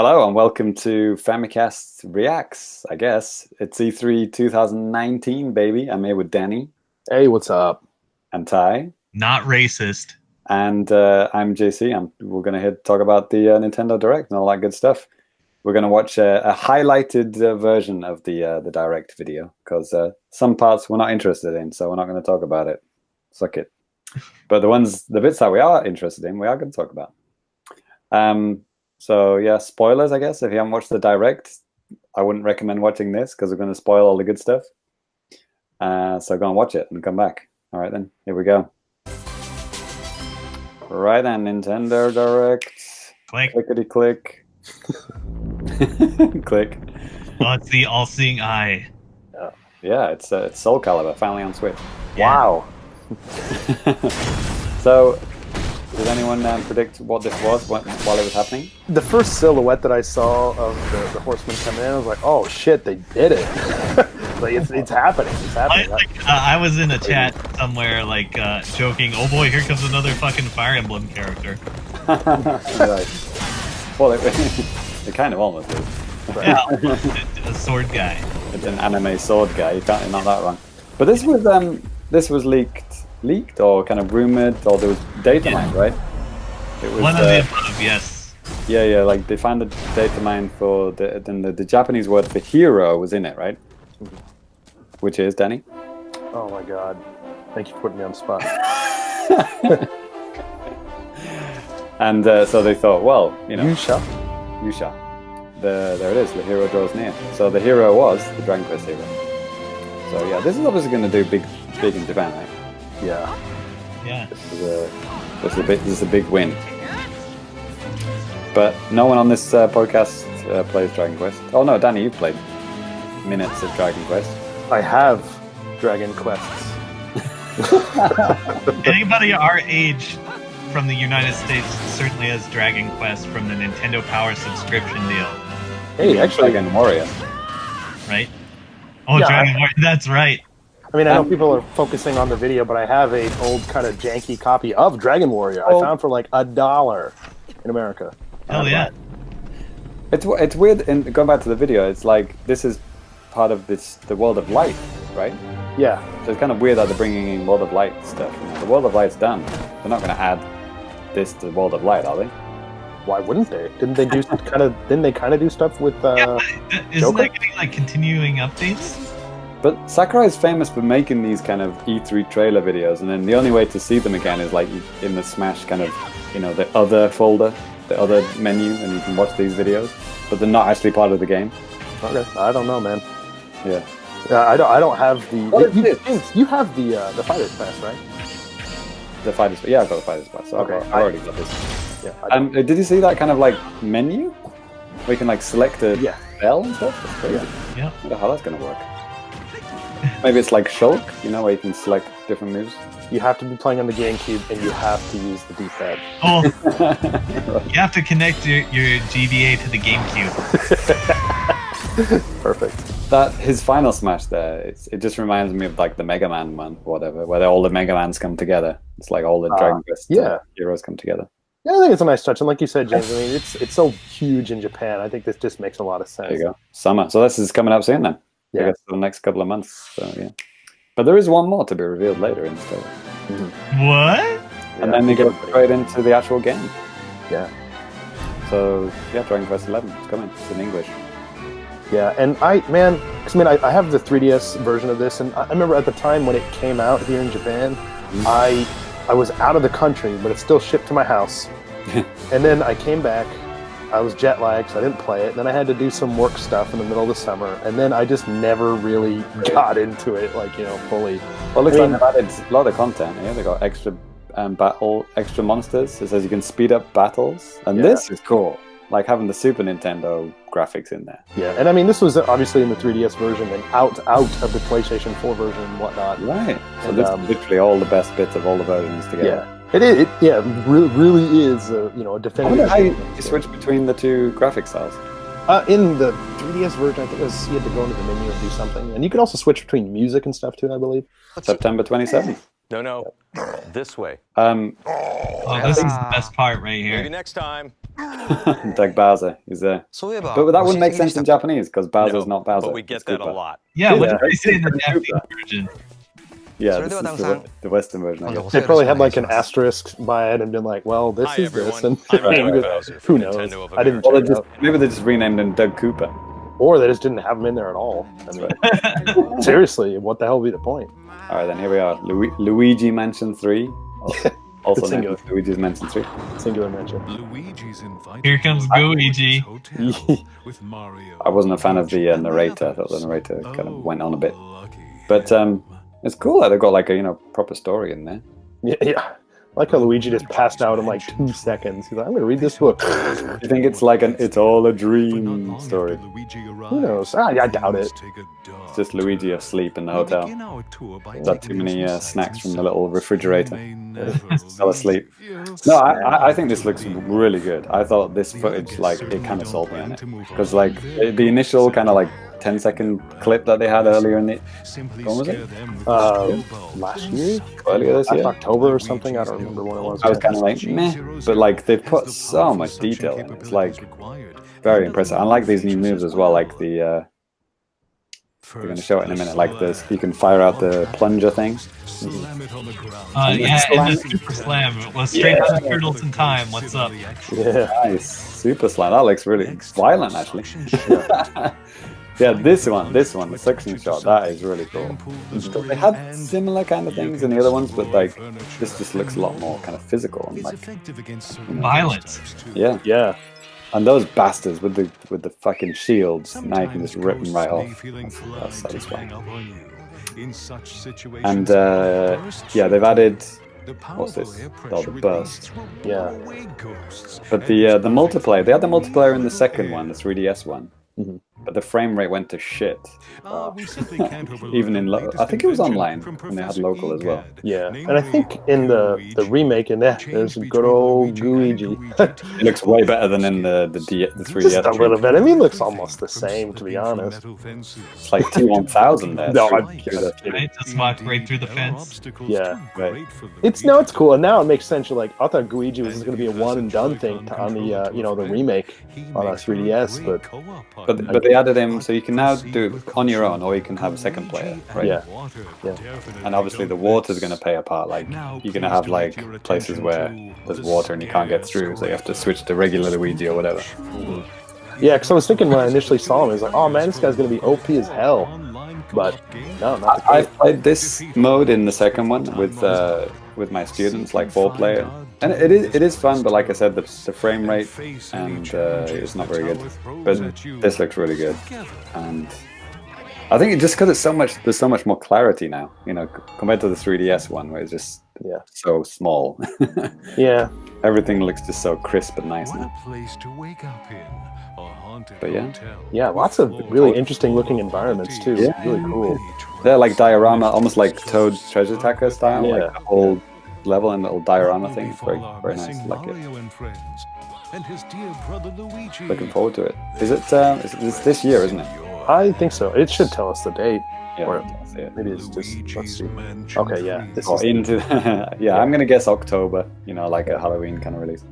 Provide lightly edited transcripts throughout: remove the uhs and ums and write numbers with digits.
Hello and welcome to Famicast Reacts, I guess. It's E3 2019, baby. I'm here with Danny. Hey, what's up? And Ty. Not racist. And I'm JC. We're going to talk about the Nintendo Direct and all that good stuff. We're going to watch a highlighted version of the Direct video because some parts we're not interested in, so we're not going to talk about it. Suck it. But the bits that we are interested in, we are going to talk about. So yeah, spoilers, I guess. If you haven't watched the Direct, I wouldn't recommend watching this because we're going to spoil all the good stuff. So go and watch it and come back. All right then, here we go. Right then, Nintendo Direct. Click. Clickety click. Click. Oh, it's the all-seeing eye. Yeah, it's Soul Calibur, finally on Switch. Yeah. Wow. So, did anyone predict what this was while it was happening? The first silhouette that I saw of the horseman coming in, I was like, "Oh shit, they did it!" Like it's happening. It's happening. I was in a chat somewhere, joking. Oh boy, here comes another fucking Fire Emblem character. Right. Well, it kind of almost is. Yeah, a sword guy. It's an anime sword guy. You're not that wrong. But this was leaked or kind of rumored, or there was data mined, right? It was one of the above, yes. Yeah. Like they found the data mine for the Japanese word for hero was in it, right? Which is Danny. Oh my god! Thank you for putting me on the spot. And so they thought, well, Yusha. There it is. The hero draws near. So the hero was the Dragon Quest hero. So yeah, this is obviously going to do big in Japan, right? Yeah. This is a big win. But no one on this podcast plays Dragon Quest. Oh no, Danny, you've played minutes of Dragon Quest. I have Dragon Quests. Anybody our age from the United States certainly has Dragon Quest from the Nintendo Power subscription deal. Hey, actually, Dragon Warrior. Right? Oh, Yeah, Dragon Warrior, that's right. I mean, I know people are focusing on the video, but I have an old kind of janky copy of Dragon Warrior. I found for like $1 in America. Hell yeah. It's weird. And going back to the video, it's like this is part of the World of Light, right? Yeah. So it's kind of weird that they're bringing in World of Light stuff. The World of Light's done. They're not going to add this to World of Light, are they? Why wouldn't they? Didn't they do Didn't they kind of do stuff with? Isn't that getting continuing updates? But Sakurai is famous for making these kind of E3 trailer videos, and then the only way to see them again is like in the Smash kind of, the other folder, the other menu, and you can watch these videos, but they're not actually part of the game. Okay, I don't know, man. Yeah. I don't have the. What is James, you have the Fighter's Pass, right? The Fighters, yeah, I've got the Fighters Pass. So Okay, I already got this. Yeah. Did you see that kind of like menu where you can like select a bell and stuff? That's crazy. Yeah. I wonder how that's gonna work. Maybe it's like Shulk, where you can select different moves. You have to be playing on the GameCube, and you have to use the D-pad. Oh, you have to connect your GBA to the GameCube. Perfect. That his final Smash there, it just reminds me of like the Mega Man one, whatever, where all the Mega Mans come together. It's like all the Dragon Quest heroes come together. Yeah, I think it's a nice touch, and like you said, James, I mean, it's so huge in Japan. I think this just makes a lot of sense. There you go, summer. So this is coming up soon then. Yeah. I guess for the next couple of months. So yeah, but there is one more to be revealed later in the story. What? And then they go straight into the actual game. Yeah. So yeah, Dragon Quest 11 is coming. It's in English. Yeah, and I have the 3DS version of this, and I remember at the time when it came out here in Japan, I was out of the country, but it still shipped to my house. And then I came back. I was jet lagged, so I didn't play it. Then I had to do some work stuff in the middle of the summer, and then I just never really got into it, fully. Well, it looks like they've added a lot of content. Yeah, they got extra extra monsters. It says you can speed up battles, and this is cool. Like having the Super Nintendo graphics in there. Yeah, and I mean, this was obviously in the 3DS version and out of the PlayStation 4 version and whatnot. Right. So this is literally all the best bits of all the versions together. Yeah. It really is a definitive. I wonder how you switch between the two graphic styles. In the 3DS version, I think you had to go into the menu and do something, and you could also switch between music and stuff too, I believe. September 27th. No, this way. Oh, this is the best part right here. Maybe next time. Doug Bowser is there. But that wouldn't make sense in Japanese because Bowser's not Bowser. But we get that a lot. Yeah, what Yeah. did they say in the It's Japanese Koopa. version? Yeah, this is the Western version. I guess. They probably had like an asterisk by it and been like, well, this Hi, is this. everyone. And I'm Doug Bowser who from knows? Nintendo of I didn't Well, check it out. maybe they just renamed him Doug Cooper. Or they just didn't have him in there at all. I mean, seriously, what the hell would be the point? All right, then here we are. Luigi Mansion 3. Also named singular. Luigi's Mansion 3. Singular mention. Luigi's invited Here comes to Luigi. hotel with Mario. I wasn't a fan of the narrator. I thought the narrator kind of went on a bit. But it's cool that they've got like a proper story in there. Yeah. I like how Luigi just passed out in like 2 seconds. He's like, I'm going to read this book. You think it's like it's all a dream story? Who knows? I doubt it. It's just Luigi asleep in the hotel. Got too many snacks from the little refrigerator. Fell asleep. No, I think this looks really good. I thought this footage, like, it kind of sold me on it. Because, like, the initial kind of, like, 10-second clip that they had earlier in the... When was it? Last year? Earlier this year? October or something? I don't remember when it was. I was kind of like, meh. But, like, they've put so much detail in it. It's, like, very impressive. I like these new moves as well, like the... we're going to show it in a minute. Like this, you can fire out the plunger thing. Yeah, and the super slam. Well, straight out of Turtles in Time. What's up? Yeah. Nice. Super slam. That looks really violent, actually. Yeah, this one, the suction shot, that is really cool. They had similar kind of things in the other ones, but like this just looks a lot more kind of physical and like Violence. yeah. Yeah. And those bastards with the fucking shields, now you can just rip them right off. That's satisfying. And yeah, they've added what's this? Oh, the burst. Yeah. But the multiplayer, they had the multiplayer in the second one, the 3DS one. Mhm. But the frame rate went to shit. Even in I think it was online, and they had local as well. Yeah. And I think in the remake in that, there's a good old Luigi. It looks way better than in the 3DS. Just a little bit. I mean, it looks almost the same, to be honest. It's like T1000 there. No, I'm kidding. Right? Just walked right through the fence. Yeah. Right. It's cool, and now it makes sense. You're like, I thought Luigi was going to be a one and done thing on the the remake on a 3DS, But they added him, so you can now do it on your own, or you can have a second player, right? Yeah. And obviously the water's going to play a part. Like you're going to have like places where there's water and you can't get through, so you have to switch to regular Luigi or whatever. Yeah, because I was thinking when I initially saw him, I was like, oh man, this guy's going to be OP as hell. But no, not the I've case. played this mode in the second one with my students, like 4-player, and it is fun. But like I said, the frame rate and it's not very good. But this looks really good, and I think it just because there's so much more clarity now, compared to the 3DS one where it's just so small. Yeah. Everything looks just so crisp and nice now. But Yeah, lots of really interesting looking environments too. Yeah. Really cool. They're like diorama, almost like Toad Treasure Tracker style, Yeah. like the whole level and little diorama thing. Very, very nice. I like it. Looking forward to it. Is it? It's this year, isn't it? I think so. It should tell us the date. Yeah. Or That's it. maybe it's just, let's see. Okay, yeah. This Or is, into yeah, I'm gonna guess October. Like a Halloween kind of release.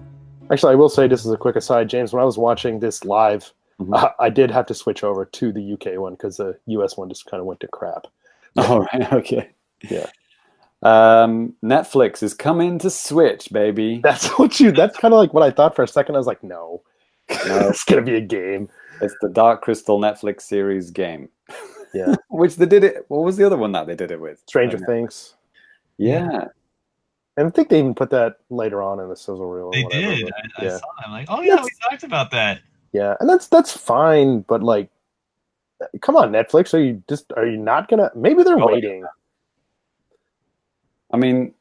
actually, I will say, this is a quick aside, James, when I was watching this live, I did have to switch over to the UK one because the US one just kind of went to crap. All right. Okay. Yeah. Netflix is coming to Switch, baby. That's kind of like what I thought for a second. I was like, no, it's going to be a game. It's the Dark Crystal Netflix series game. Yeah. Which they did it. What was the other one that they did it with? Stranger Things. Yeah. And I think they even put that later on in the sizzle reel. Or They whatever, did. but, I yeah. saw that. I'm like, oh yeah, we talked about that. Yeah, and that's fine, but like, come on, Netflix, are you not gonna? Maybe they're waiting. I mean,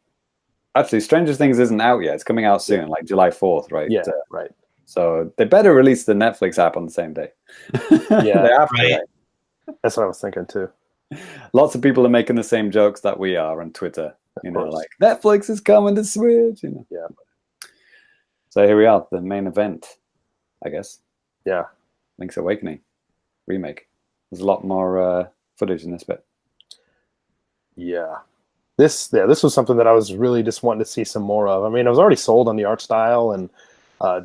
actually, Stranger Things isn't out yet. It's coming out soon, like July 4th, right? Yeah, right. So they better release the Netflix app on the same day. Yeah, they have to, right. right? That's what I was thinking too. Lots of people are making the same jokes that we are on Twitter. Like Netflix is coming to Switch. Yeah. So here we are, the main event, I guess. Yeah. Link's Awakening remake. There's a lot more footage in this bit. Yeah. This was something that I was really just wanting to see some more of. I mean, I was already sold on the art style, and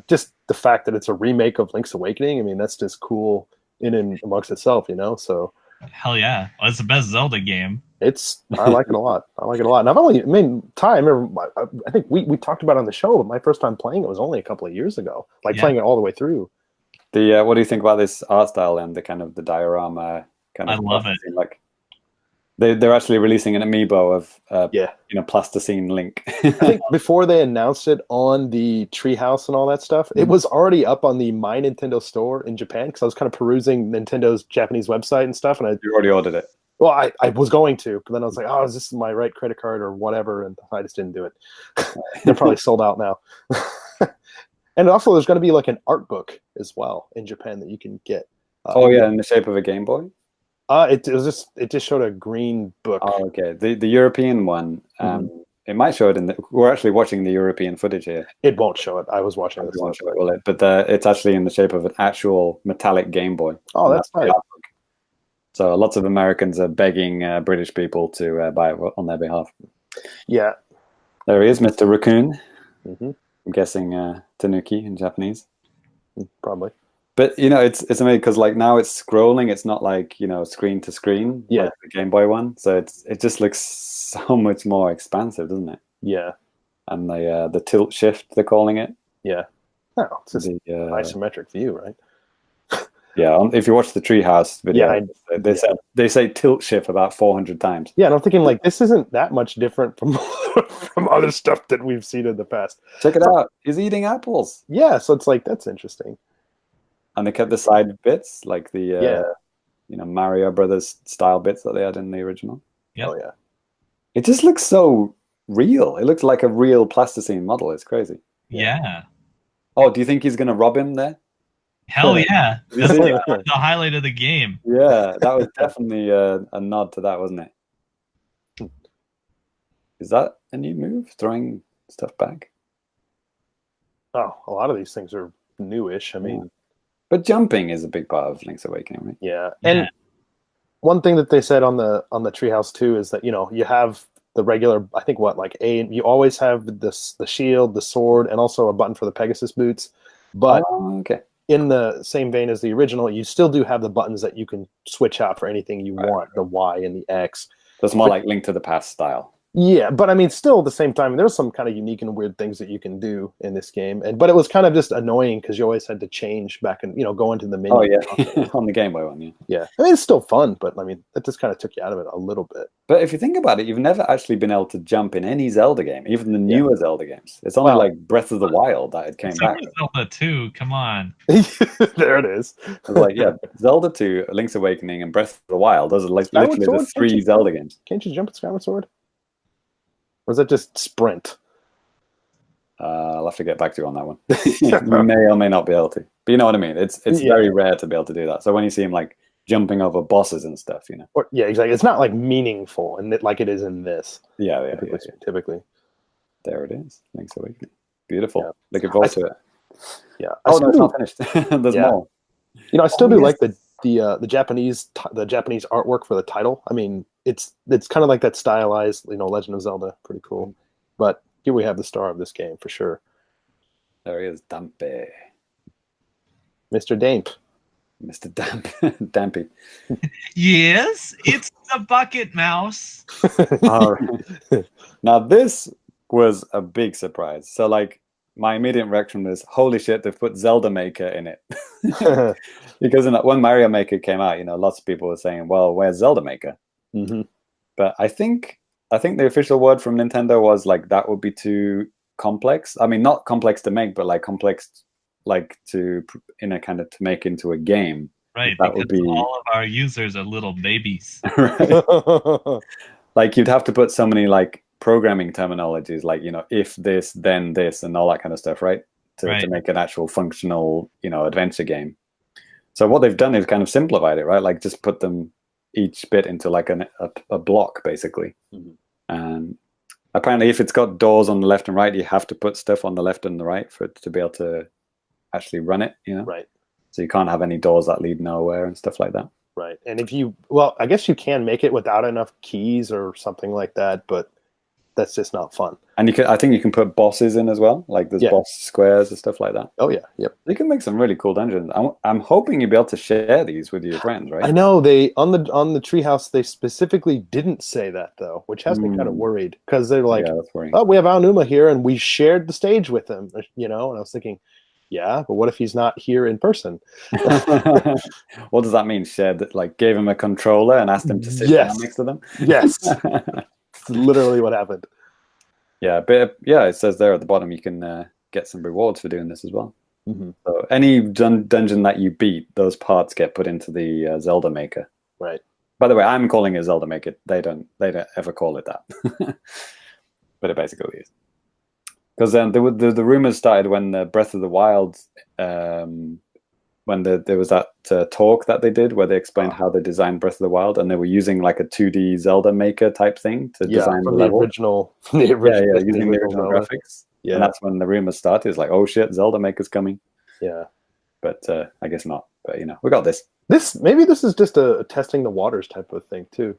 Just the fact that it's a remake of Link's Awakening, I mean, that's just cool in and amongst itself, you know. So Hell yeah. Well, it's the best Zelda game. I like it a lot. I like it a lot. And I've only, I mean, Ty, I remember, I think we talked about it on the show, but my first time playing it was only a couple of years ago, like Yeah. playing it all the way through. The what do you think about this art style and the kind of the diorama kind I of love it. plasticine? Like they're actually releasing an amiibo of Yeah. plasticine Link. I think before they announced it on the Treehouse and all that stuff, it was already up on the My Nintendo store in Japan because I was kind of perusing Nintendo's Japanese website and stuff, and You already ordered it. well, I was going to, but then I was like, oh, is this my right credit card or whatever? And I just didn't do it. They're probably sold out now. And also, there's going to be like an art book as well in Japan that you can get. Oh yeah, in the shape of a Game Boy. It just showed a green book. Oh, okay. The European one. It might show it in the. We're actually watching the European footage here. It won't show it. I was watching It this. won't show it, will it? But it's actually in the shape of an actual metallic Game Boy. Oh, And that's the nice. art book. So lots of Americans are begging British people to buy it on their behalf. Yeah. There he is, Mr. Raccoon. Hmm. I'm guessing Tanuki in Japanese. Probably. But it's amazing because like now it's scrolling. It's not like screen to screen. Yeah. Like the Game Boy one. So it just looks so much more expansive, doesn't it? Yeah. And the tilt shift they're calling it. Yeah. Oh, it's just The, isometric view, right? yeah. If you watch the Treehouse video, Yeah, they say tilt shift about 400 times. Yeah, and I'm thinking like this isn't that much different from from other stuff that we've seen in the past. Check it out. He's eating apples. Yeah, so it's like that's interesting. And they kept the side bits like the Mario Brothers style bits that they had in the original. Yep. Oh yeah. It just looks so real. It looks like a real plasticine model. It's crazy. Yeah. Oh, do you think he's gonna rob him there? Hell yeah. You That's see? the highlight of the game. Yeah, that was definitely a nod to that, wasn't it? Is that a new move? Throwing stuff back? Oh, a lot of these things are newish. I mean, but jumping is a big part of Link's Awakening, right? yeah. And one thing that they said on the Treehouse too is that you have the regular, I think like you always have the shield, the sword, and also a button for the Pegasus boots. But okay. In the same vein as the original, you still do have the buttons that you can switch out for anything you want, the Y and the X. That's more like Link to the Past style. Yeah, but I mean, still at the same time, there's some kind of unique and weird things that you can do in this game, but it was kind of just annoying because you always had to change back and go into the menu. Oh yeah, on the Game Boy one, yeah. Yeah, I mean it's still fun, but I mean that just kind of took you out of it a little bit. But if you think about it, you've never actually been able to jump in any Zelda game, even the newer Zelda games. It's only like Breath of the Wild that it came back. Zelda 2, come on. There it is. It's like Zelda 2, Link's Awakening, and Breath of the Wild. Those are like Skyward literally the Sword? three Zelda games. Can't you jump at Skyward Sword? Or is that just sprint? I'll have to get back to you on that one. You may or may not be able to, but you know what I mean. It's very rare to be able to do that. So when you see him like jumping over bosses and stuff, Or, yeah, exactly. It's not like meaningful and like it is in this. Yeah, typically. There it is. Link's Awakening. Beautiful. Yeah. Looking forward to it. Yeah. Oh no, it's not finished. There's more. I still do like the Japanese artwork for the title. I mean, it's kind of like that stylized, Legend of Zelda, pretty cool. But here we have the star of this game for sure. There he is, Dampé. Mr. Damp. Mr. Dampy. Yes, it's the bucket mouse. All right. Now this was a big surprise. So like my immediate reaction was, holy shit, they've put Zelda Maker in it. Because when Mario Maker came out, lots of people were saying, well, where's Zelda Maker? Mm-hmm. But I think the official word from Nintendo was like that would be too complex. I mean, not complex to make, but like complex, like to make into a game. Right, that because would be all of our users are little babies. Right. Like you'd have to put so many like programming terminologies, like if this, then this, and all that kind of stuff, right? To make an actual functional, adventure game. So what they've done is kind of simplified it, right? Like just put them each bit into like a block, basically. Mm-hmm. And apparently, if it's got doors on the left and right, you have to put stuff on the left and the right for it to be able to actually run it. Right. So you can't have any doors that lead nowhere and stuff like that. Right. And I guess you can make it without enough keys or something like that, but that's just not fun. And I think you can put bosses in as well. Like there's boss squares and stuff like that. Oh yeah, yep. You can make some really cool dungeons. I'm hoping you'll be able to share these with your friends, right? I know they on the treehouse they specifically didn't say that though, which has me kind of worried because they're like, yeah, that's worrying. oh, we have Aonuma here and we shared the stage with him, you know. And I was thinking, yeah, but what if he's not here in person? What does that mean? Shared, like gave him a controller and asked him to sit down next to them? Yes, it's literally what happened. Yeah, but yeah, it says there at the bottom you can get some rewards for doing this as well. So any dungeon that you beat, those parts get put into the Zelda Maker. Right. By the way, I'm calling it Zelda Maker. They don't ever call it that, but it basically is. Because then the rumors started when Breath of the Wild, when there was that talk that they did where they explained how they designed Breath of the Wild, and they were using like a 2D Zelda Maker type thing to design the level. Using the original graphics. Yeah, and that's when the rumors started. It's like, oh shit, Zelda Maker's coming. Yeah, but I guess not. But you know, we got this. Maybe this is just a testing the waters type of thing too.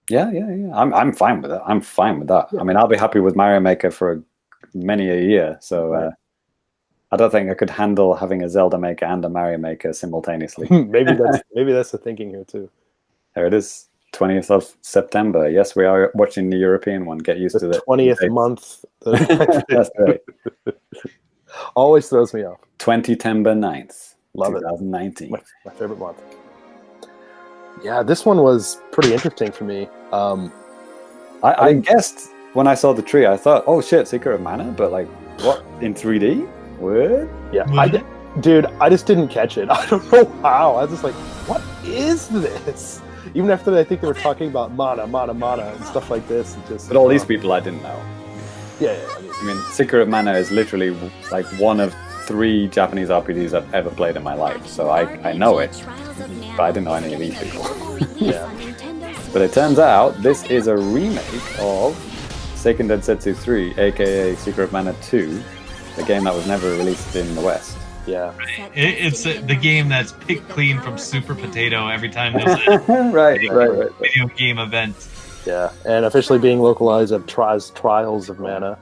Yeah. I'm fine with that. I'm fine with that. Yeah. I mean, I'll be happy with Mario Maker for many a year. So I don't think I could handle having a Zelda Maker and a Mario Maker simultaneously. maybe that's the thinking here too. There it is, 20th of September. Yes, we are watching the European one. Get used to the 20th month. That's right. Always throws me off. 20-tember 9th. Love 2019. My favorite month. Yeah, this one was pretty interesting for me. I guessed when I saw the tree, I thought, oh shit, Secret of Mana, but like, what, in 3D? What? Yeah, dude, I just didn't catch it. I don't know how. I was just like, what is this? Even after I think they were talking about mana and stuff like this. But all these people I didn't know. Yeah. I mean, Secret of Mana is literally like one of 3 Japanese RPGs I've ever played in my life, so I know it, but I didn't know any of these people. Yeah. But it turns out this is a remake of Seiken Densetsu 3, aka Secret of Mana 2, the game that was never released in the West. Yeah. It's the game that's picked clean from Super Potato every time there's a right. video game event. Yeah, and officially being localized at Trials of Mana.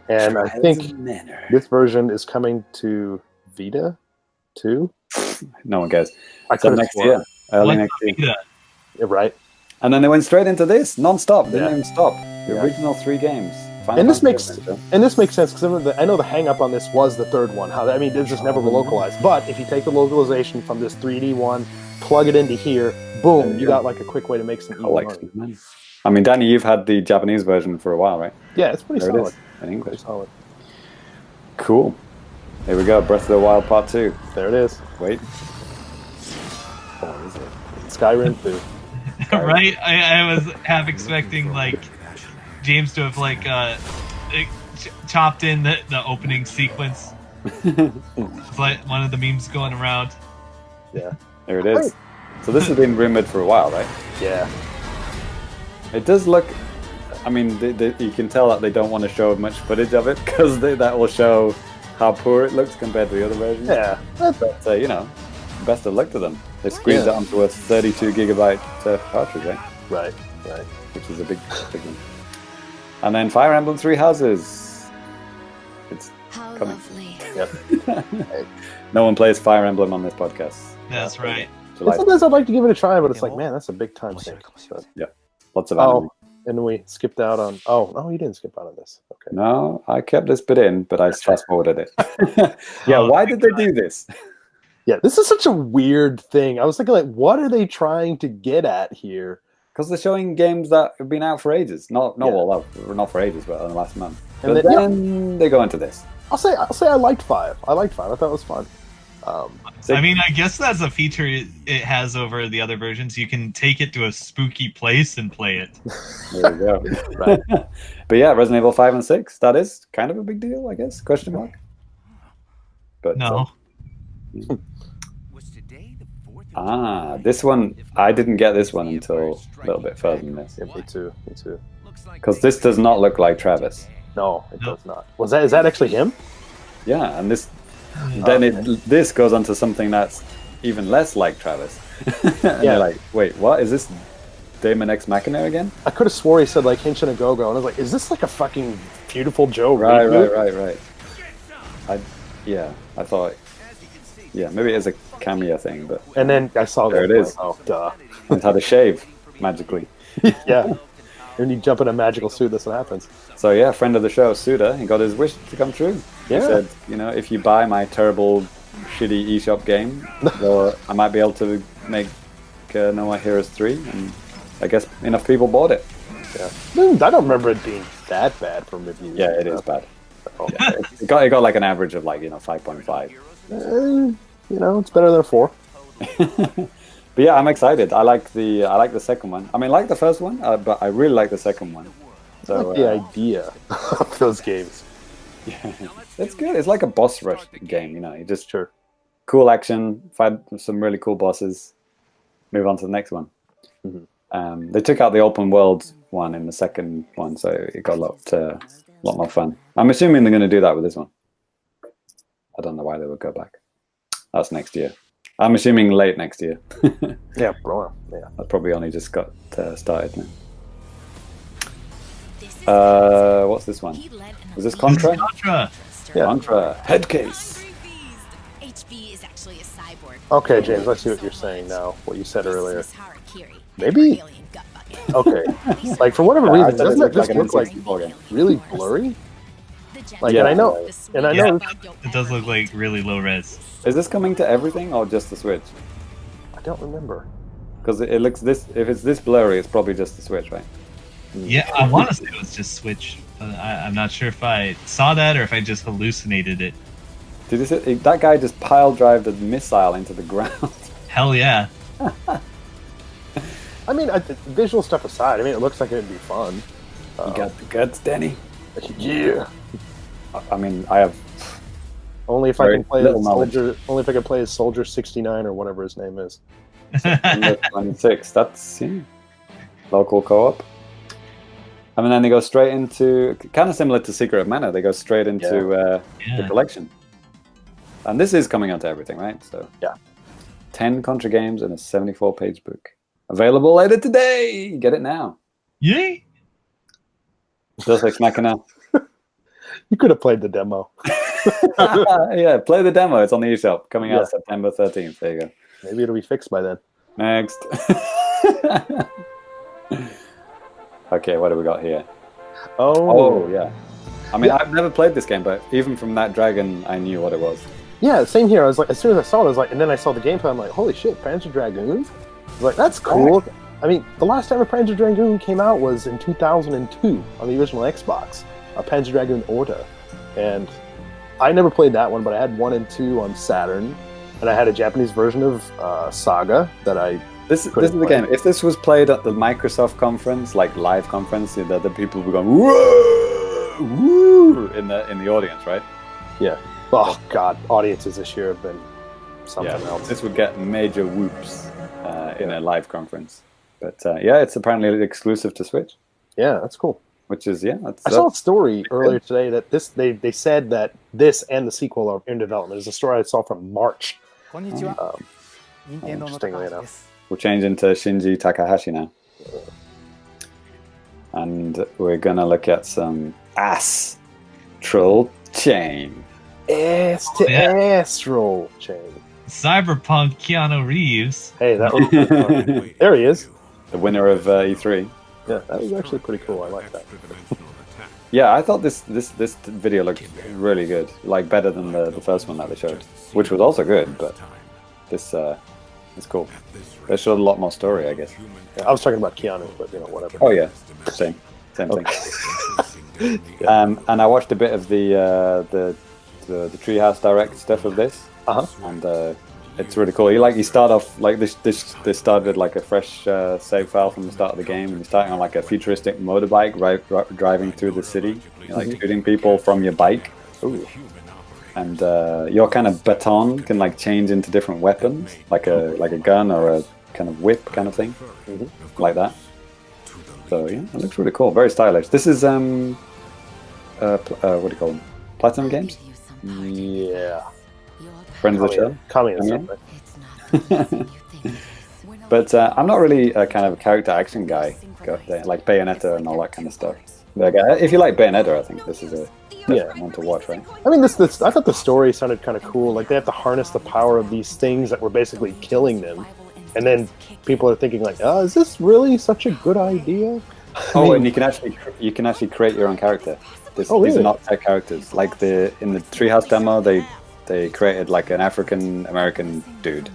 And I think this version is coming to Vita too. No one cares. Next year. Early next year. Yeah, right. And then they went straight into this, non-stop. They didn't even stop. The original 3 games. And this makes sense because I know the hang-up on this was the 3rd one. This just never localized. But if you take the localization from this 3D one, plug it into here, boom, you got like a quick way to make some money. I mean, Danny, you've had the Japanese version for a while, right? Yeah, it's pretty solid. In English. Pretty solid. Cool. Here we go. Breath of the Wild Part 2. There it is. Wait. What is it? Skyrim 2. Right? I was half expecting like James to have like chopped in the opening sequence. It's like one of the memes going around. Yeah. There it is. So this has been rumored for a while, right? Yeah. It does look... I mean, you can tell that they don't want to show much footage of it because that will show how poor it looks compared to the other versions. Yeah. But, you know, best of luck to them. They squeezed it onto a 32-gigabyte cartridge, right? Right. Which is a big one. And then Fire Emblem 3 Houses. It's coming. Yep. No one plays Fire Emblem on this podcast. That's right. Sometimes I'd like to give it a try, but it's like, man, that's a big time sink. So. Yeah. Lots of anime. And we skipped out on... Oh, you didn't skip out on this. Okay. No, I kept this bit in, but I fast-forwarded it. Yeah, why did they do this? Yeah, this is such a weird thing. I was thinking, like, what are they trying to get at here? Because they're showing games that have been out for ages. Not for ages, but in the last month. And but then they go into this. I'll say I liked 5. I thought it was fun. I mean, I guess that's a feature it has over the other versions. You can take it to a spooky place and play it. There you go. Right. But yeah, Resident Evil 5 and 6, that is kind of a big deal, I guess, question mark. But no. This one, I didn't get this one until a little bit further than this. Yeah, me too. Because this does not look like Travis. No, it does not. Is that actually him? Yeah, and this... this goes on to something that's even less like Travis. And you're like, wait, what is this? Daemon X Machina again? I could have swore he said like Hinchin and Go-Go, and I was like, is this like a fucking Beautiful Joe Right, reboot? right. I thought, maybe it's a cameo thing, but And then I saw there that. it is. Like, oh, duh. It's had a shave magically. Yeah. When you jump in a magical suit, that's what happens. So yeah, friend of the show, Suda, he got his wish to come true. Yeah. He said, if you buy my terrible, shitty eShop game, well, I might be able to make No More Heroes 3, and I guess enough people bought it. Yeah. I don't remember it being that bad for reviews. Yeah, it is bad. Oh. It got like an average of 5.5. It's better than a 4. But yeah, I'm excited. I like the second one. I mean, I like the first one, but I really like the second one. So I like the idea of those games. Yeah, it's good. It's like a boss rush game, You just Sure. cool action, fight some really cool bosses, move on to the next one. Mm-hmm. They took out the open world one in the second one, so it got a lot more fun. I'm assuming they're going to do that with this one. I don't know why they would go back. That's next year. I'm assuming late next year. Yeah, bro. Yeah. That probably only just got started now. What's this one? Is this Contra? Contra. Yeah. Contra. Head case. HB is actually a cyborg. Okay, James, let's see what you're saying now. What you said earlier. Maybe. Okay. Like for whatever reason, doesn't it just look like really blurry? Like, Yeah. and I know, It does look like really low res. Is this coming to everything or just the Switch? I don't remember. Because it looks this. If it's this blurry, it's probably just the Switch, right? Yeah, I want to say it was just Switch, but I'm not sure if I saw that or if I just hallucinated it. Did you see that guy just pile drived a missile into the ground? Hell yeah. I mean, visual stuff aside, I mean, it looks like it'd be fun. You got the guts, Danny. Yeah. I mean, I have Only if I Very can play little as knowledge. Soldier. Only if I can play as Soldier 69 or whatever his name is. September 26. That's local co-op. I mean, then they go straight into kind of similar to Secret of Mana. They go straight into the Yeah. collection, and this is coming onto everything, right? So Yeah. 10 Contra games and a 74-page book available later today. Get it now. Yay! Deus Ex Machina. You could have played the demo. Yeah, play the demo. It's on the eShop. Coming out Yeah. September 13th. There you go. Maybe it'll be fixed by then. Next. Okay, what do we got here? Oh, yeah. I mean, I've never played this game, but even from that dragon, I knew what it was. Yeah, same here. I was like, as soon as I saw it, I was like, and then I saw the gameplay. I'm like, holy shit, Panzer Dragoon. I was like, that's cool. I mean, the last time a Panzer Dragoon came out was in 2002 on the original Xbox, a Panzer Dragoon Orta, and I never played that one, but I had 1 and 2 on Saturn, and I had a Japanese version of Saga that I. This is the game. If this was played at the Microsoft conference, like live conference, the people were going whoa, woo in the audience, right? Yeah. Oh God, audiences this year have been something else. This would get major whoops in a live conference. But it's apparently exclusive to Switch, Yeah, that's cool. which is I saw a story earlier today that they said that this and the sequel are in development. It's a story I saw from March. こんにちは。任天堂の高橋です。 We'll change into Shinji Takahashi now. And we're gonna look at some Astral Chain. Astral Chain. Cyberpunk Keanu Reeves. Hey, that was pretty fun. There he is. The winner of E3. Yeah, that was actually pretty cool. I like that. Yeah, I thought this video looked really good. Like better than the first one that they showed, which was also good, but this is cool. They showed a lot more story, I guess. Yeah, I was talking about Keanu, but whatever. Oh yeah, same thing. And I watched a bit of the Treehouse Direct stuff of this, and it's really cool. You start off like this started like a fresh save file from the start of the game, and you're starting on like a futuristic motorbike, driving through the city, like shooting people from your bike. Ooh. And your kind of baton can like change into different weapons, like a gun or a kind of whip kind of thing, like that. So yeah, it looks really cool, very stylish. This is what do you call them? Platinum Games? Yeah. Friends of the show? Coming in something. But I'm not really a kind of character action guy, like Bayonetta and all that kind of stuff. Like, if you like Bayonetta, I think this is a definite one to watch, right? I mean, this I thought the story sounded kind of cool. Like they have to harness the power of these things that were basically killing them, and then people are thinking like, "Oh, is this really such a good idea?" Oh, and you can actually create your own character. These are not set characters. Like in the Treehouse demo, they created like an African American dude.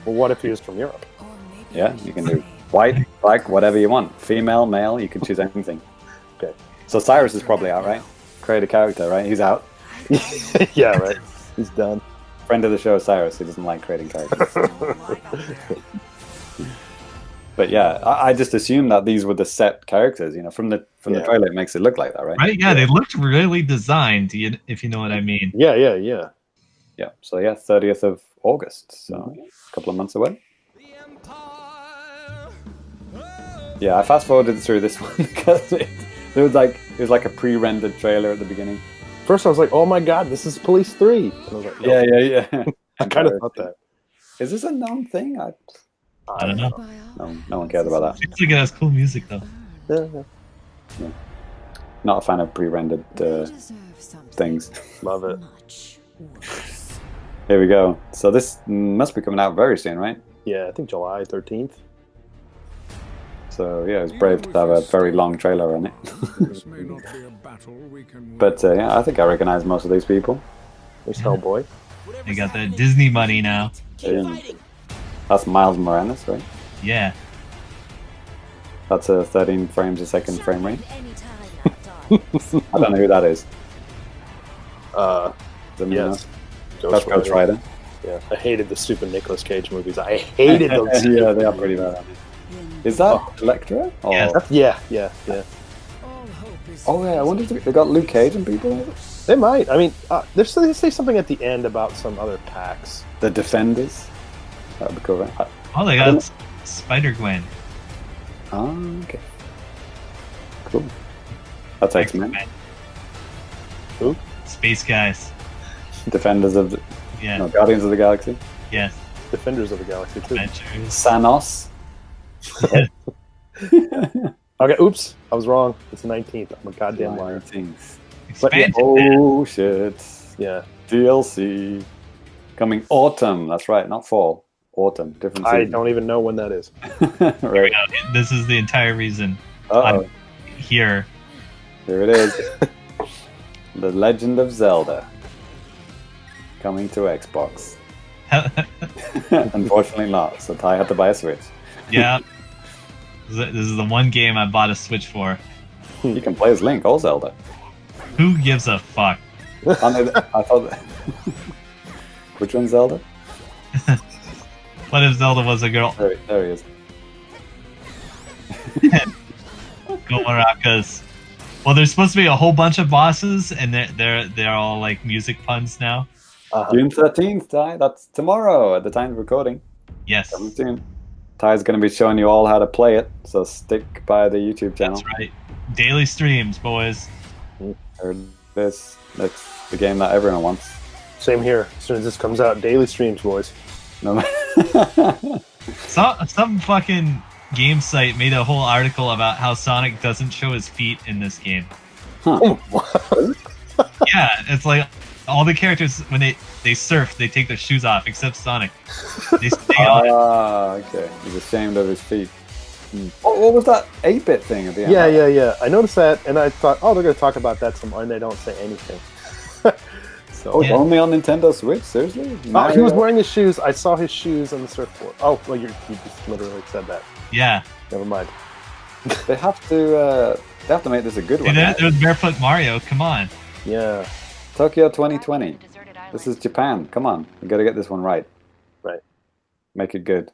Well, what if he was from Europe? Yeah, you can do white, black, whatever you want. Female, male, you can choose anything. Okay. So Cyrus is probably out, right? Create a character, right? He's out. Yeah, right. He's done. Friend of the show, Cyrus. He doesn't like creating characters. But yeah, I just assumed that these were the set characters. You know, from the trailer, it makes it look like that, right? Right? Yeah, they looked really designed. If you know what I mean. Yeah. Yeah. So yeah, 30th of August. So a couple of months away. Yeah, I fast forwarded through this one because it was like a pre-rendered trailer at the beginning. First, I was like, "Oh my god, this is Police 3." And I was like, no. Yeah. I kind of thought that. Is this a known thing? I don't know. No one cares about that. It's like it has cool music though. Yeah. Not a fan of pre-rendered things. Love it. Here we go. So this must be coming out very soon, right? Yeah, I think July 13th. So yeah, it's brave to have a very long trailer on it. But yeah, I think I recognize most of these people. There's Hellboy. They got that Disney money now. That's Miles Morales, right? Yeah. That's a 13 frames a second frame rate. I don't know who that is. Yes. That's Ghost Rider. Yeah, I hated the stupid Nicolas Cage movies. I hated those. Yeah, they are pretty bad. Is that Electra? Or... Yeah. Oh yeah, I wonder if they got Luke Cage and people. They might. I mean, they say something at the end about some other packs. The Defenders. That would be cool, right? Oh, they got Spider-Gwen. Oh, okay. Cool. That's X-Men. Who? Space guys. Defenders of the... Yeah. No, Guardians of the Galaxy. Yes. Defenders of the Galaxy, too. Adventures. Thanos. Okay, oops. I was wrong. It's the 19th. I'm a goddamn liar. 19th. But yeah, Oh, shit. Yeah. DLC. Coming autumn. That's right, not fall. Autumn. Different season. I don't even know when that is. Right. This is the entire reason Uh-oh. I'm here. Here it is. The Legend of Zelda. Coming to Xbox. Unfortunately not, so Ty had to buy a Switch. Yeah. This is the one game I bought a Switch for. You can play as Link or Zelda. Who gives a fuck? I thought... Which one's Zelda? What if Zelda was a girl? There he is. Go maracas. Well, there's supposed to be a whole bunch of bosses, and they're all like music puns now. June 13th, Ty. That's tomorrow at the time of recording. Yes. Coming soon. Ty's going to be showing you all how to play it, so stick by the YouTube channel. That's right. Daily streams, boys. There it is. That's the game that everyone wants. Same here. As soon as this comes out, daily streams, boys. No Some fucking game site made a whole article about how Sonic doesn't show his feet in this game. Huh. Yeah, it's like all the characters when they surf, they take their shoes off, except Sonic. They stay on. Okay. He's ashamed of his feet. What was that 8-bit thing at the end? Yeah. I noticed that, and I thought, oh, they're going to talk about that some more, and they don't say anything. So Yeah. only on Nintendo Switch? Seriously? Oh, he was wearing his shoes. I saw his shoes on the surfboard. Oh, well, you just literally said that. Yeah. Never mind. They have to make this a good one. There was Barefoot Mario. Come on. Yeah. Tokyo 2020. This is Japan. Come on. We got to get this one right. Right. Make it good.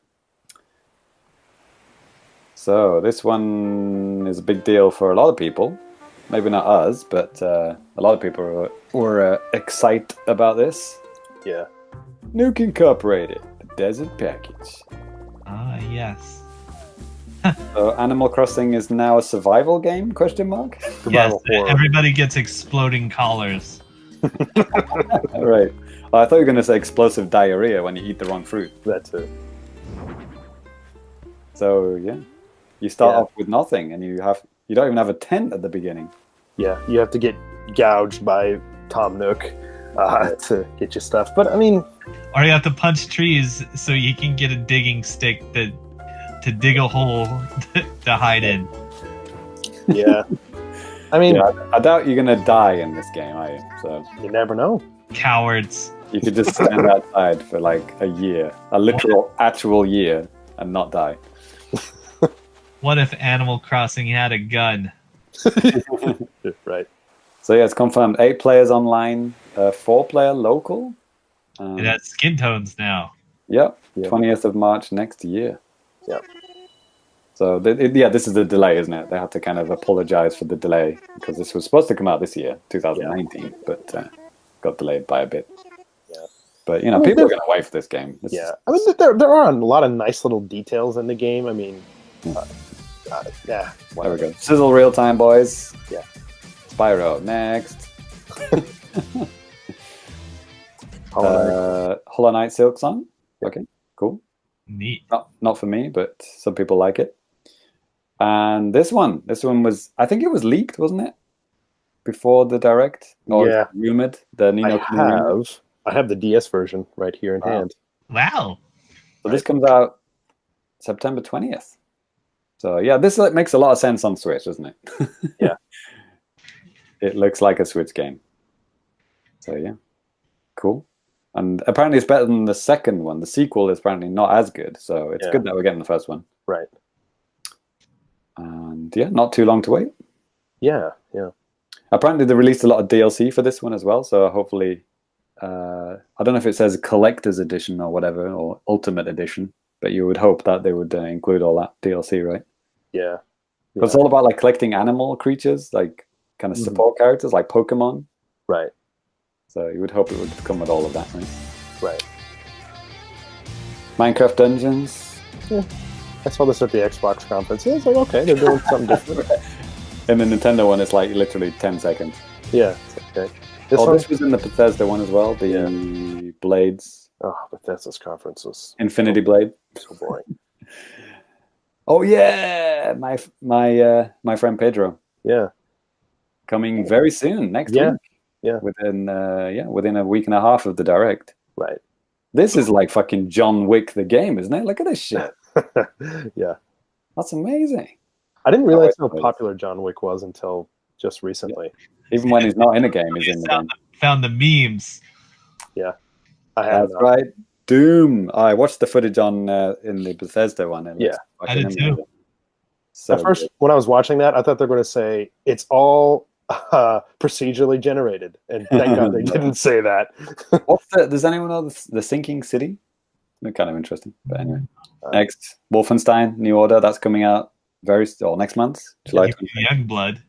So this one is a big deal for a lot of people. Maybe not us, but a lot of people were excited about this. Yeah. Nuke Incorporated, the Desert Package. Ah, yes. So Animal Crossing is now a survival game? Question mark. Yes, Survival horror. everybody gets exploding collars. Right. Oh, I thought you were going to say explosive diarrhea when you eat the wrong fruit. That's it. So yeah, you start Yeah. off with nothing, and you don't even have a tent at the beginning. Yeah, you have to get gouged by Tom Nook to get your stuff. But I mean, Or you have to punch trees so you can get a digging stick to dig a hole to hide in. yeah. I mean, Yeah, I doubt you're gonna die in this game, are you? So you never know. Cowards. you could just stand outside for like a year, a literal, actual year, and not die. What if Animal Crossing had a gun? Right. So yeah, it's confirmed 8 players online, 4-player local. It has skin tones now. Yep, Yeah. 20th of March next year. Yep. So this is the delay, isn't it? They had to kind of apologize for the delay because this was supposed to come out this year, 2019, but got delayed by a bit. Yeah. But you know, people are going to wait for this game. Yeah. I mean, there are a lot of nice little details in the game. I mean, yeah. There Whatever. we go. Sizzle real time, boys. Yeah. Spyro next. Hollow Knight Silk Song. Okay, cool. Neat. Not for me, but some people like it. And this one was, I think it was leaked, wasn't it? Before the direct, or Yeah. rumored. The Nino Kuni rumored. I have the DS version right here in hand. Wow. So this comes out September 20th. So yeah, this makes a lot of sense on Switch, doesn't it? Yeah. It looks like a Switch game. So yeah, cool. And apparently it's better than the second one. The sequel is apparently not as good. So it's good that we're getting the first one. Right. And yeah, not too long to wait. Yeah. Yeah. Apparently they released a lot of DLC for this one as well. So hopefully, I don't know if it says collector's edition or whatever, or ultimate edition, but you would hope that they would include all that DLC, right? Yeah. But it's all about like collecting animal creatures, like kind of support characters, like Pokemon. Right. So you would hope it would come with all of that, right? Right. Minecraft Dungeons. Yeah. I saw this at the Xbox conference. Yeah, it's like, okay, they're doing something different. And the Nintendo one is like literally 10 seconds. Yeah. It's okay. This was in the Bethesda one as well. The Blades. Oh, Bethesda's conference was Infinity Blade. so boring. Oh yeah, my friend Pedro. Yeah. Coming very soon, next week. Yeah. Within a week and a half of the direct. Right. This is like fucking John Wick the game, isn't it? Look at this shit. Yeah. That's amazing. I didn't realize how popular John Wick was until just recently. Even when he's not in a game, he's in the game. Found the memes. Yeah. I have. That's right. Doom. I watched the footage on in the Bethesda one. Yeah, I did too. So At first, good. when I was watching that, I thought they were going to say it's all procedurally generated, and thank God they didn't say that. Does anyone know the Sinking City? They're kind of interesting. But anyway, next Wolfenstein New Order. That's coming out next month, July 20th. Youngblood.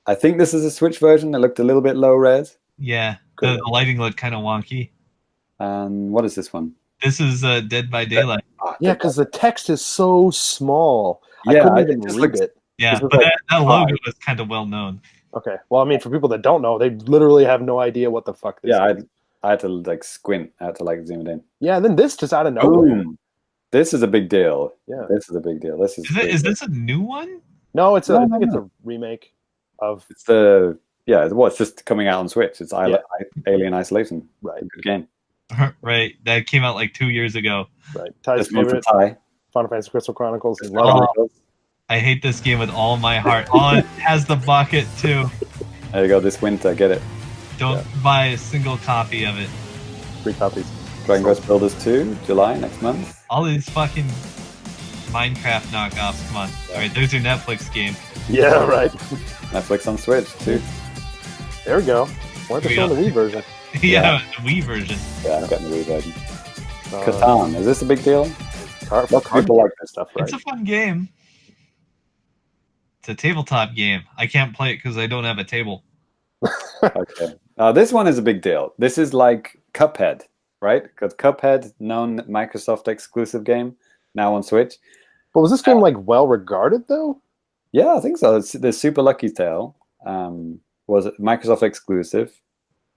I think this is a Switch version. It looked a little bit low res. Yeah. The lighting looked kind of wonky. And what is this one? This is Dead by Daylight. Yeah, because the text is so small. Yeah, I couldn't even it just read looks- it. Yeah, This was but like that logo was kind of well known. Okay. Well, I mean, for people that don't know, they literally have no idea what the fuck this Yeah, is. I had to like squint. I had to like zoom it in. Yeah, and then this just out of nowhere. Boom. This is a big deal. Yeah. This is a big deal. This is. Is this a new one? No, it's No, I no, think it's no. a remake of It's it's just coming out on Switch. It's Alien Isolation. Right. Good game. Right. That came out like 2 years ago. right. Ty's This one for favorite Ty. Final Fantasy Crystal Chronicles. And Oh. I hate this game with all my heart. Oh, it has the bucket too. There you go. This winter, get it. Don't buy a single copy of it. 3 copies. Dragon Quest Builders 2, July next month. All these fucking Minecraft knockoffs. Come on. All right, there's your Netflix game. Yeah, right. Netflix on Switch too. There we go. Why don't they show the Wii version? Yeah, the Wii version. Yeah, I'm getting the Wii version. Uh, Catan, is this a big deal? Card, Lots of people like this stuff, It's right? a fun game. It's a tabletop game. I can't play it because I don't have a table. Okay. This one is a big deal. This is like Cuphead, right? Because Cuphead, known Microsoft exclusive game, now on Switch. But was this game like well regarded though? Yeah, I think so. The Super Lucky Tale was Microsoft exclusive.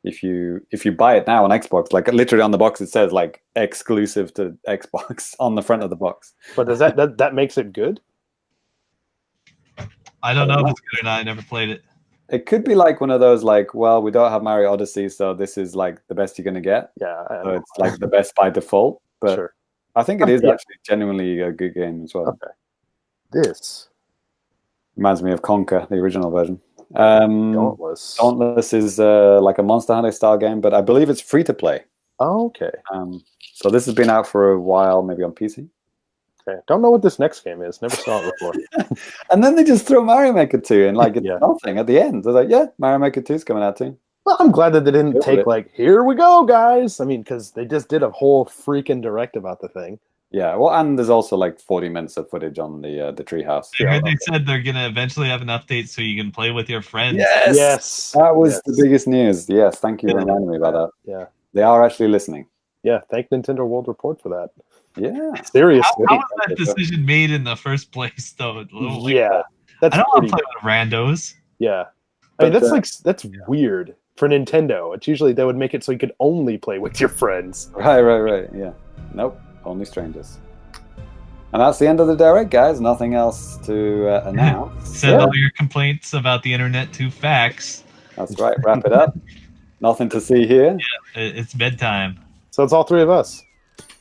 if you buy it now on Xbox, like literally on the box it says like exclusive to Xbox on the front of the box. But does that makes it good? I don't know if it's good or not. I never played it. It could be like one of those like, well, we don't have Mario Odyssey, so this is like the best you're gonna get. Yeah, So it's like the best by default. But sure. I think it is actually genuinely a good game as well. Okay. This reminds me of Conker, the original version. Dauntless. Dauntless is like a Monster Hunter style game, but I believe it's free to play. Oh, okay. So this has been out for a while, maybe on PC. Okay. Don't know what this next game is. Never saw it before. And then they just throw Mario Maker 2 in like it's nothing at the end. They're like, yeah, Mario Maker 2 is coming out too. Well, I'm glad that they didn't take like, here we go, guys. I mean, because they just did a whole freaking direct about the thing. Yeah, well, and there's also like 40 minutes of footage on the treehouse. I heard they said they're gonna eventually have an update so you can play with your friends. Yes, that was the biggest news. Yes, thank you for reminding me about that. Yeah, they are actually listening. Yeah, thank Nintendo World Report for that. Yeah, seriously. How was that decision made in the first place, though? Yeah, that's I don't want to play with randos. Yeah, I mean that's weird for Nintendo. It's usually they would make it so you could only play with your friends. Right. Yeah, nope. Only strangers. And that's the end of the direct, guys. Nothing else to announce. Send all your complaints about the internet to fax. That's right. Wrap it up. Nothing to see here. Yeah, it's bedtime. So it's all three of us.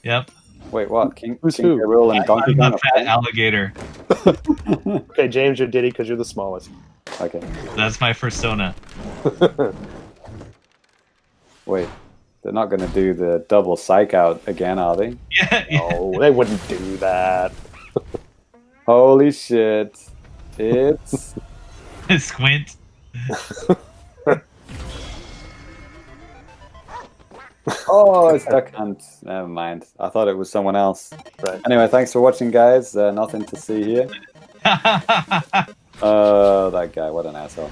Yep. Wait, what? King Who's King who? Hyrule and Donkey I'm Kong? the fat alligator. Okay, James, you're Diddy because you're the smallest. Okay. That's my persona. Wait. They're not going to do the double psych out again, are they? Yeah. No, they wouldn't do that. Holy shit. It's... Squint. Oh, it's Duck Hunt. Never mind. I thought it was someone else. Right. Anyway, thanks for watching, guys. Nothing to see here. Oh, that guy. What an asshole.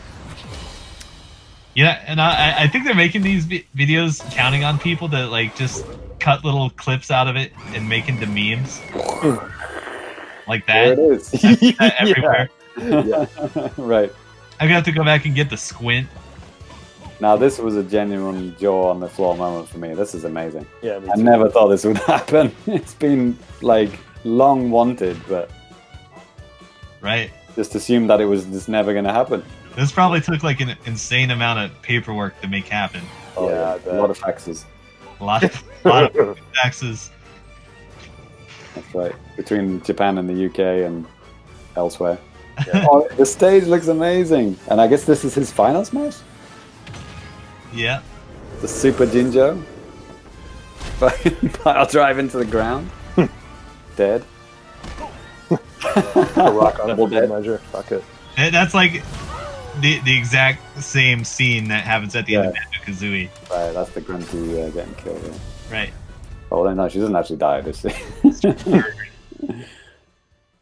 Yeah, and I think they're making these videos counting on people to like just cut little clips out of it and make into memes. Like that. There it is. That everywhere. Yeah. Right. I'm gonna have to go back and get the squint. Now, this was a genuine jaw on the floor moment for me. This is amazing. Yeah, me I too. never thought this would happen. It's been like long wanted, but Right. just assumed that it was just never going to happen. This probably took like an insane amount of paperwork to make happen. Oh, Yeah, a lot of faxes. A lot of taxes. That's right. Between Japan and the UK and elsewhere. Yeah. Oh, the stage looks amazing. And I guess this is his final smash? Yeah. The Super Jinjo? Pile drive into the ground? Dead. A rock on it Double for good dead. measure. Fuck it. And that's like the exact same scene that happens at the end of Banjo-Kazooie. Right, that's the Grunty getting killed. Yeah. Right. Oh, no, she doesn't actually die, does she?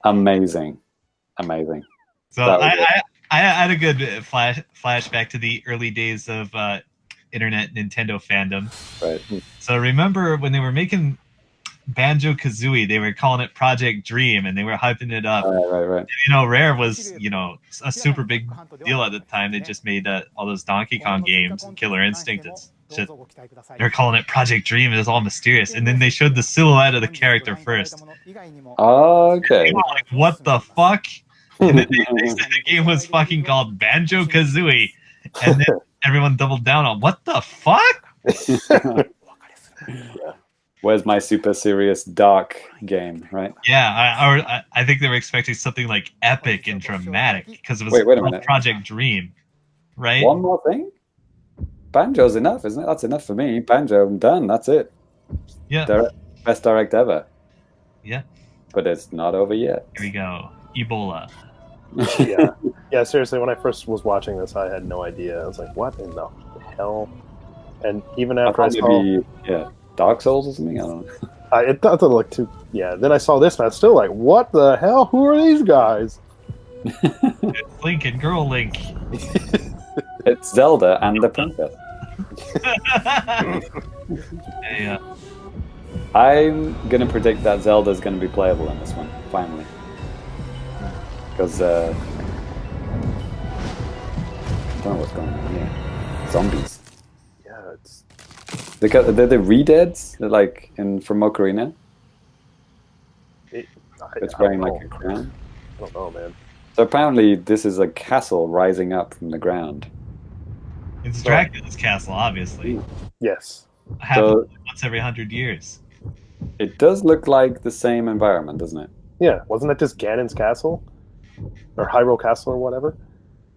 Amazing. Amazing. So That was I had a good flashback to the early days of internet Nintendo fandom. Right. So remember when they were making Banjo-Kazooie, they were calling it Project Dream, and they were hyping it up. Right. You know, Rare was, you know, a super big deal at the time. They just made all those Donkey Kong games, and Killer Instinct. It's just, they were calling it Project Dream. It was all mysterious. And then they showed the silhouette of the character first. Okay. People were like, what the fuck? And then they said the game was fucking called Banjo-Kazooie. And then everyone doubled down on, what the fuck? Where's my super serious dark game, right? Yeah, I think they were expecting something like epic and dramatic because it was Wait a called minute. Project Dream, right? One more thing? Banjo's enough, isn't it? That's enough for me. Banjo, I'm done. That's it. Yeah. Best direct ever. Yeah. But it's not over yet. Here we go. Ebola. Yeah, seriously, when I first was watching this, I had no idea. I was like, what in the hell? And even after I thought saw... maybe, Dark Souls or something? I don't know. It thought it looked too... Yeah, then I saw this, and I was still like, what the hell? Who are these guys? It's Link and Girl Link. It's Zelda and the princess. Hey, I'm going to predict that Zelda's going to be playable in this one, finally. Because, I don't know what's going on here. Zombies. Yeah. They're the Redeads, like from Ocarina. It's wearing like a crown. I don't know, man. So apparently this is a castle rising up from the ground. It's Dracula's castle, obviously. Yes. Happens once every 100 years. It does look like the same environment, doesn't it? Yeah. Wasn't that just Ganon's castle? Or Hyrule Castle or whatever?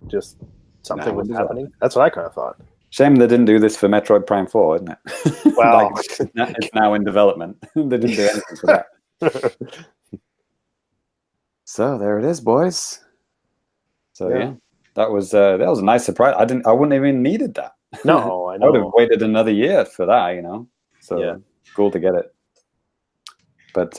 Just something was happening? That's what I kind of thought. Shame they didn't do this for Metroid Prime 4, isn't it? Wow. It's now in development. They didn't do anything for that. So there it is, boys. So yeah, that was a nice surprise. I wouldn't even needed that. No, I know. I would have waited another year for that, So cool to get it. But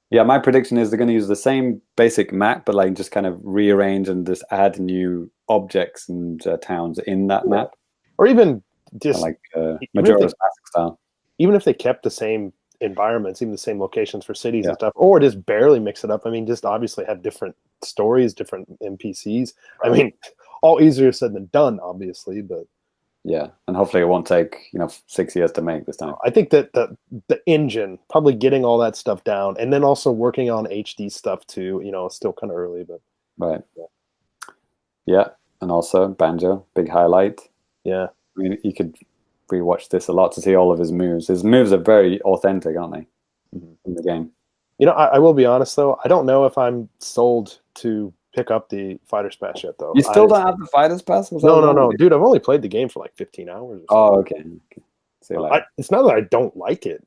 yeah, my prediction is they're going to use the same basic map, but like just kind of rearrange and just add new objects and towns in that map, or even just like Majora's Mask style. Even if they kept the same environments, even the same locations for cities and stuff, or just barely mix it up. I mean, just obviously have different stories, different NPCs. Right. I mean, all easier said than done, obviously, but yeah, and hopefully it won't take 6 years to make this time. I think that the engine, probably getting all that stuff down, and then also working on HD stuff too. It's still kind of early, but right. Yeah, and also Banjo, big highlight. Yeah, I mean, you could rewatch this a lot to see all of his moves. His moves are very authentic, aren't they, in the game? I will be honest though. I don't know if I'm sold to pick up the Fighter's Pass yet, though. You still don't have the Fighter's Pass? No, dude. I've only played the game for like 15 hours. Oh, okay. See you later. It's not that I don't like it.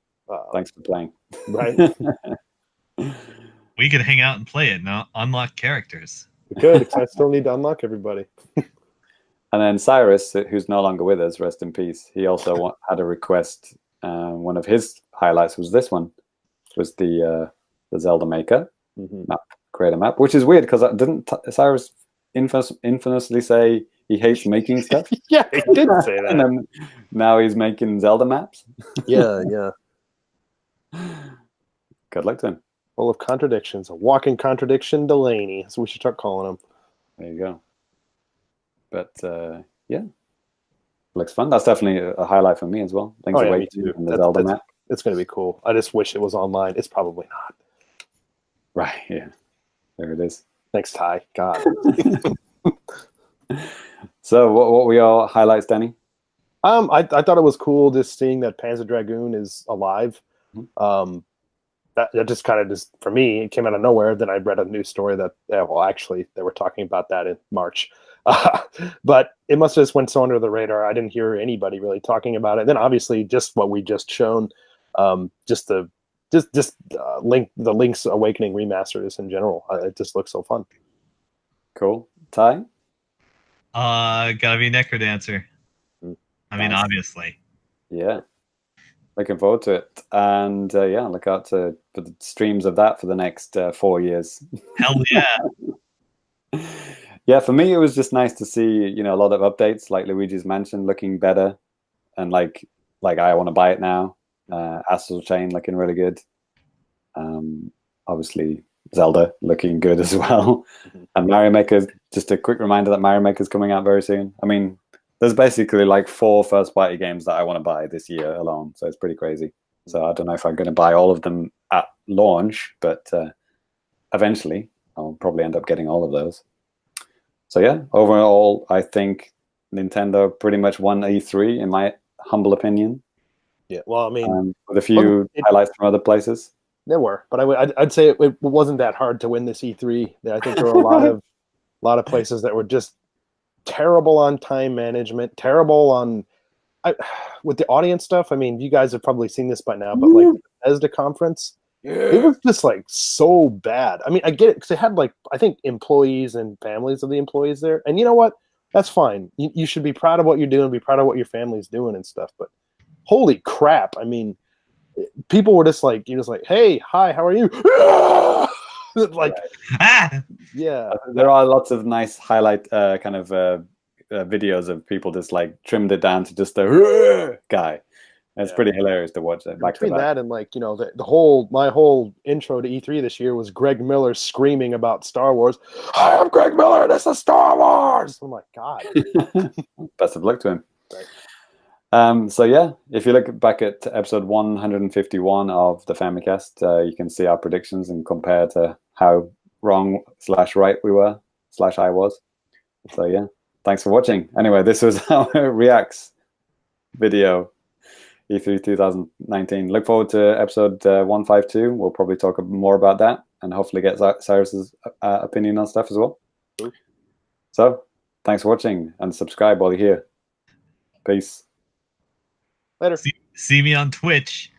Thanks for playing. Right. We could hang out and play it now. Unlock characters. We could, because I still need to unlock everybody. And then Cyrus, who's no longer with us, rest in peace. He also had a request. One of his highlights was this one, was the Zelda Maker map. Create a map, which is weird because didn't Cyrus infamously say he hates making stuff? Yeah, he did say that. And then now he's making Zelda maps. Yeah. Good luck to him. Full of contradictions. A walking contradiction, Delaney. That's what we should start calling him. There you go. But yeah, looks fun. That's definitely a highlight for me as well. Thanks for waiting on the Zelda map. It's going to be cool. I just wish it was online. It's probably not. Right. Yeah. There it is. Thanks, Ty. God. So, what were your highlights, Danny? I thought it was cool just seeing that Panzer Dragoon is alive. That just kind of for me, it came out of nowhere. Then I read a news story that actually they were talking about that in March. But it must have just went so under the radar. I didn't hear anybody really talking about it. Then obviously just what we just shown, just the Link's Awakening remasters in general. It just looks so fun. Cool. Ty? Gotta be Necrodancer. I mean, obviously. Yeah. Looking forward to it. And yeah, look out for the streams of that for the next 4 years. Hell yeah. Yeah, for me, it was just nice to see, a lot of updates like Luigi's Mansion looking better. And like I want to buy it now. Astral Chain looking really good. Obviously, Zelda looking good as well. And Mario Maker, just a quick reminder that Mario Maker is coming out very soon. I mean, there's basically like 4 first-party games that I want to buy this year alone. So it's pretty crazy. So I don't know if I'm going to buy all of them at launch, but eventually I'll probably end up getting all of those. So yeah, overall, I think Nintendo pretty much won E3 in my humble opinion. Yeah, well, I mean, with a few highlights from other places. There were, but I'd say it wasn't that hard to win this E3. I think there were a lot of places that were just terrible on time management, terrible on with the audience stuff. I mean, you guys have probably seen this by now, but like the Bethesda conference, it was just like so bad. I mean, I get it because they had like I think employees and families of the employees there, and you know what? That's fine. You should be proud of what you're doing, be proud of what your family's doing and stuff. But holy crap! I mean, people were just like, hey, hi, how are you? Like, yeah. There are lots of nice highlight kind of videos of people just like trimmed it down to just the guy. It's pretty hilarious to watch that. Between that and like, my whole intro to E3 this year was Greg Miller screaming about Star Wars. Hi, I'm Greg Miller. This is Star Wars. I'm like, God. Best of luck to him. Right. So yeah, if you look back at episode 151 of the Famicast, you can see our predictions and compare to how wrong / right we were / I was. So yeah, thanks for watching. Anyway, this was our reacts video, E3 2019. Look forward to episode 152. We'll probably talk more about that and hopefully get Cyrus's opinion on stuff as well. So thanks for watching and subscribe while you're here. Peace. Later. See me on Twitch.